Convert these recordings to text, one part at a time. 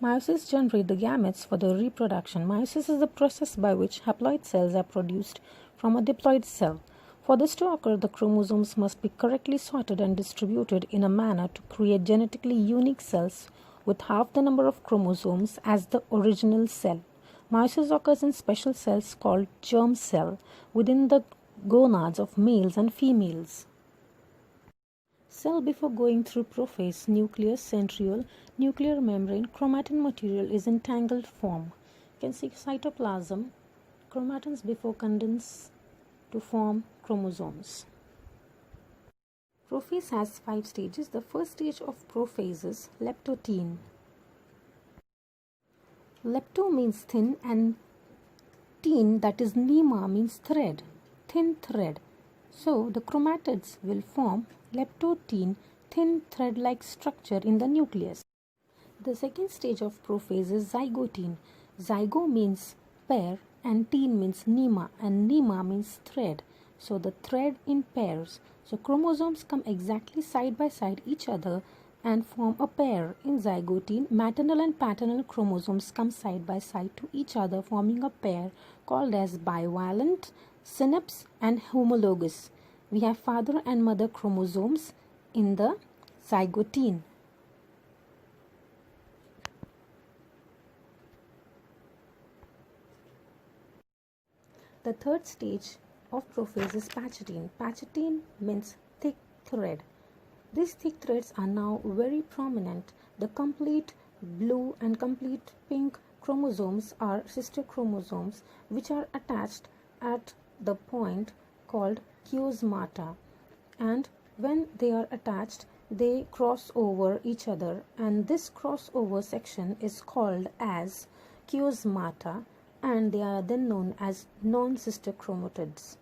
Meiosis generate the gametes for the reproduction. Meiosis is the process by which haploid cells are produced from a diploid cell. For this to occur, the chromosomes must be correctly sorted and distributed in a manner to create genetically unique cells with half the number of chromosomes as the original cell. Meiosis occurs in special cells called germ cell within the gonads of males and females. Cell before going through prophase, nucleus, centriole, nuclear membrane, chromatin material is in tangled form. You can see cytoplasm, chromatins before condense to form chromosomes. Prophase has 5 stages. The first stage of prophase is leptotene. Lepto means thin and teen, that is nema, means thread, thin thread. So the chromatids will form leptotene, thin thread-like structure in the nucleus. The second stage of prophase is zygotene. Zygo means pair and teen means nema, and nema means thread. So the thread in pairs. So chromosomes come exactly side by side each other and form a pair. In zygotene, maternal and paternal chromosomes come side by side to each other, forming a pair called as bivalent, synapse and homologous. We have father and mother chromosomes in the zygotene. The third stage of prophase is pachytene. Pachytene means thick thread. These thick threads are now very prominent. The complete blue and complete pink chromosomes are sister chromosomes which are attached at the point called chiasmata, and when they are attached they cross over each other, and this crossover section is called as chiasmata, and they are then known as non-sister chromatids.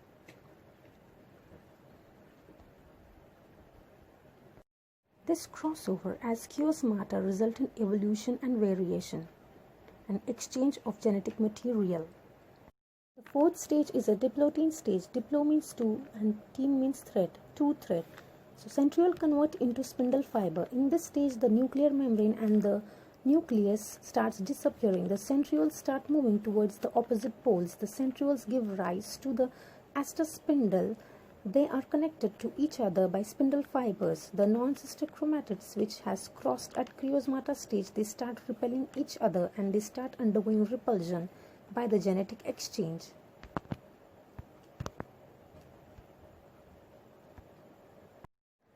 This crossover as chiasmata result in evolution and variation, an exchange of genetic material. The fourth stage is a diplotene stage. Diplo means two and teen means thread, two thread. So centriole convert into spindle fiber. In this stage, the nuclear membrane and the nucleus starts disappearing. The centrioles start moving towards the opposite poles. The centrioles give rise to the aster spindle. They are connected to each other by spindle fibers. The non-sister chromatids which has crossed at chiasmata stage, they start repelling each other and they start undergoing repulsion by the genetic exchange.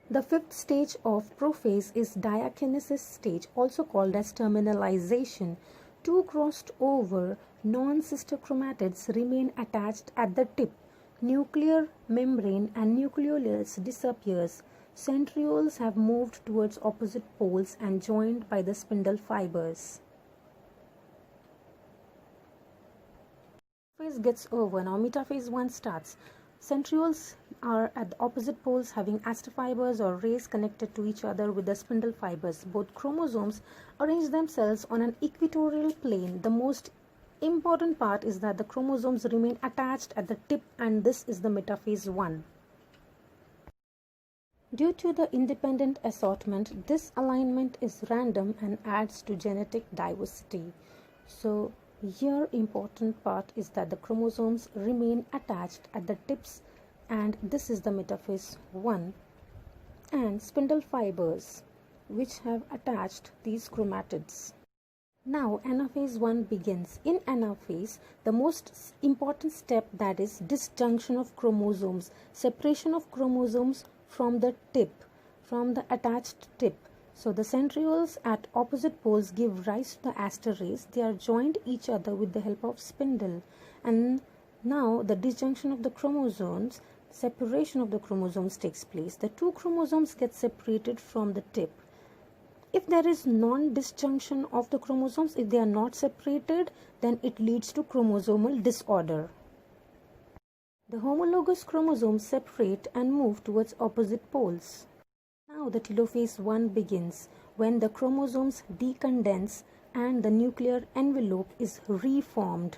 The fifth stage of prophase is Dionysus stage, also called as terminalization. Two crossed over non-sister chromatids remain attached at the tip. Nuclear membrane and nucleolus disappears. Centrioles have moved towards opposite poles and joined by the spindle fibers. Phase gets over. Now metaphase 1 starts. Centrioles are at the opposite poles having aster fibers or rays connected to each other with the spindle fibers. Both chromosomes arrange themselves on an equatorial plane. The most important part is that the chromosomes remain attached at the tip, and this is the metaphase 1. Due to the independent assortment, this alignment is random and adds to genetic diversity. So here important part is that the chromosomes remain attached at the tips, and this is the metaphase 1, and spindle fibers which have attached these chromatids. Now anaphase 1 begins. In anaphase, the most important step, that is disjunction of chromosomes, separation of chromosomes from the tip, from the attached tip. So the centrioles at opposite poles give rise to the aster rays. They are joined each other with the help of spindle, and now the disjunction of the chromosomes, separation of the chromosomes takes place. The two chromosomes get separated from the tip. If there is non-disjunction of the chromosomes, if they are not separated, then it leads to chromosomal disorder. The homologous chromosomes separate and move towards opposite poles. Now the telophase 1 begins, when the chromosomes decondense and the nuclear envelope is reformed.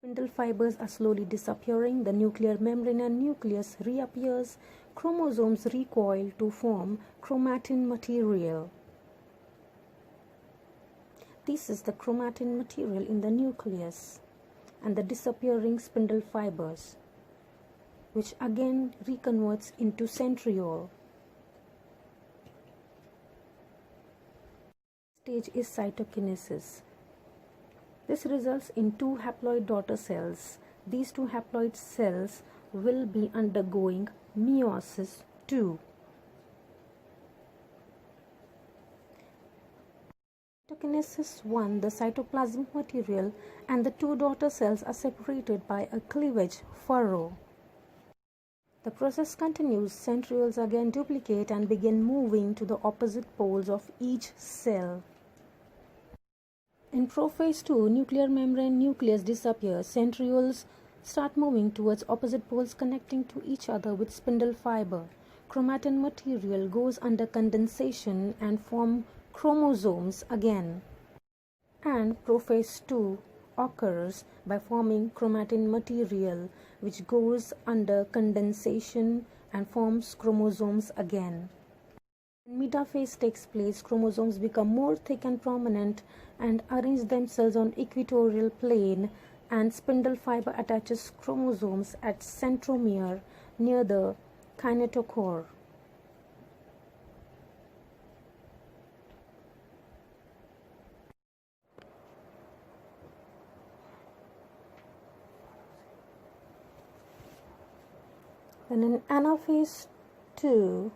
Spindle fibers are slowly disappearing, the nuclear membrane and nucleus reappears, chromosomes recoil to form chromatin material. This is the chromatin material in the nucleus and the disappearing spindle fibers, which again reconverts into centriole. Stage is cytokinesis. This results in two haploid daughter cells. These two haploid cells will be undergoing meiosis II. Cytokinesis 1, the cytoplasmic material and the two daughter cells are separated by a cleavage furrow. The process continues. Centrioles again duplicate and begin moving to the opposite poles of each cell. In prophase 2, nuclear membrane nucleus disappears. Centrioles start moving towards opposite poles connecting to each other with spindle fiber. Chromatin material goes under condensation and form chromosomes again. And prophase 2 occurs by forming chromatin material, which goes under condensation and forms chromosomes again. When metaphase takes place, chromosomes become more thick and prominent and arrange themselves on equatorial plane, and spindle fiber attaches chromosomes at centromere near the kinetochore. Then in Anaphase 2,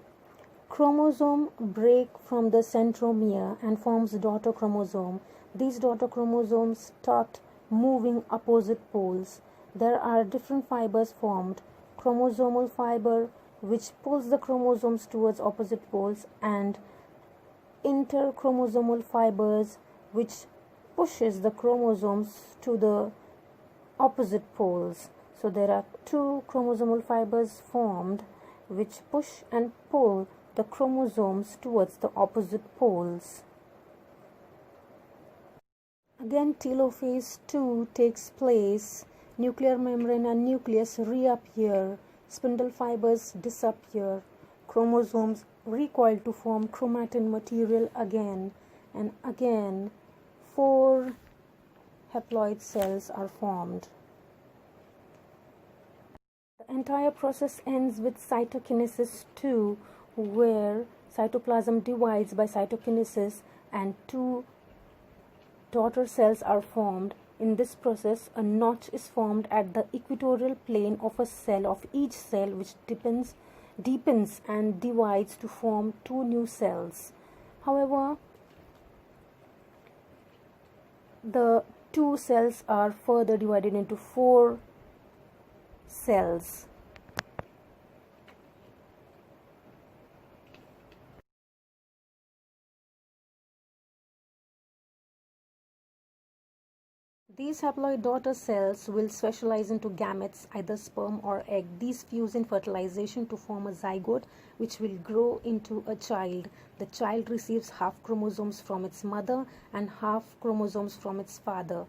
chromosome break from the centromere and forms daughter chromosome. These daughter chromosomes start moving opposite poles. There are different fibers formed. Chromosomal fiber, which pulls the chromosomes towards opposite poles, and interchromosomal fibers, which pushes the chromosomes to the opposite poles. So there are two chromosomal fibers formed which push and pull the chromosomes towards the opposite poles. Again, telophase 2 takes place. Nuclear membrane and nucleus reappear. Spindle fibers disappear. Chromosomes recoil to form chromatin material again. And again, 4 haploid cells are formed. The entire process ends with cytokinesis 2, where cytoplasm divides by cytokinesis and 2 daughter cells are formed. In this process, a notch is formed at the equatorial plane of a cell, of each cell, which deepens and divides to form 2 new cells. However, the 2 cells are further divided into 4 cells. These haploid daughter cells will specialize into gametes, either sperm or egg. These fuse in fertilization to form a zygote, which will grow into a child. The child receives half chromosomes from its mother and half chromosomes from its father.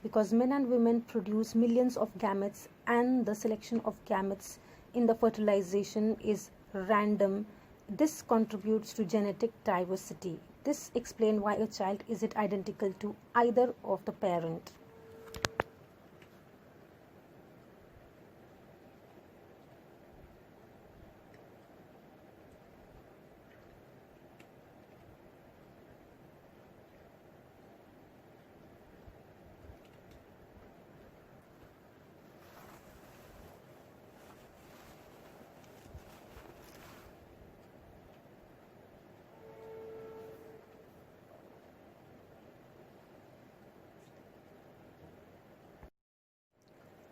Because men and women produce millions of gametes, and the selection of gametes in the fertilization is random, this contributes to genetic diversity. This explains why a child isn't identical to either of the parent.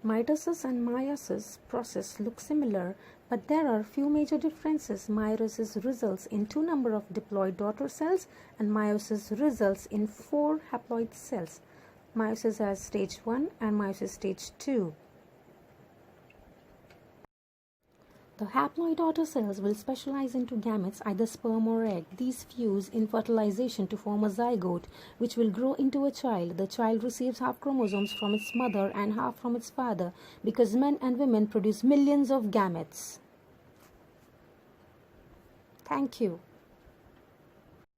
Mitosis and meiosis process look similar, but there are few major differences. Meiosis results in 2 number of diploid daughter cells, and meiosis results in 4 haploid cells. Meiosis has stage 1 and meiosis stage 2. The haploid daughter cells will specialize into gametes, either sperm or egg. These fuse in fertilization to form a zygote, which will grow into a child. The child receives half chromosomes from its mother and half from its father, because men and women produce millions of gametes. Thank you.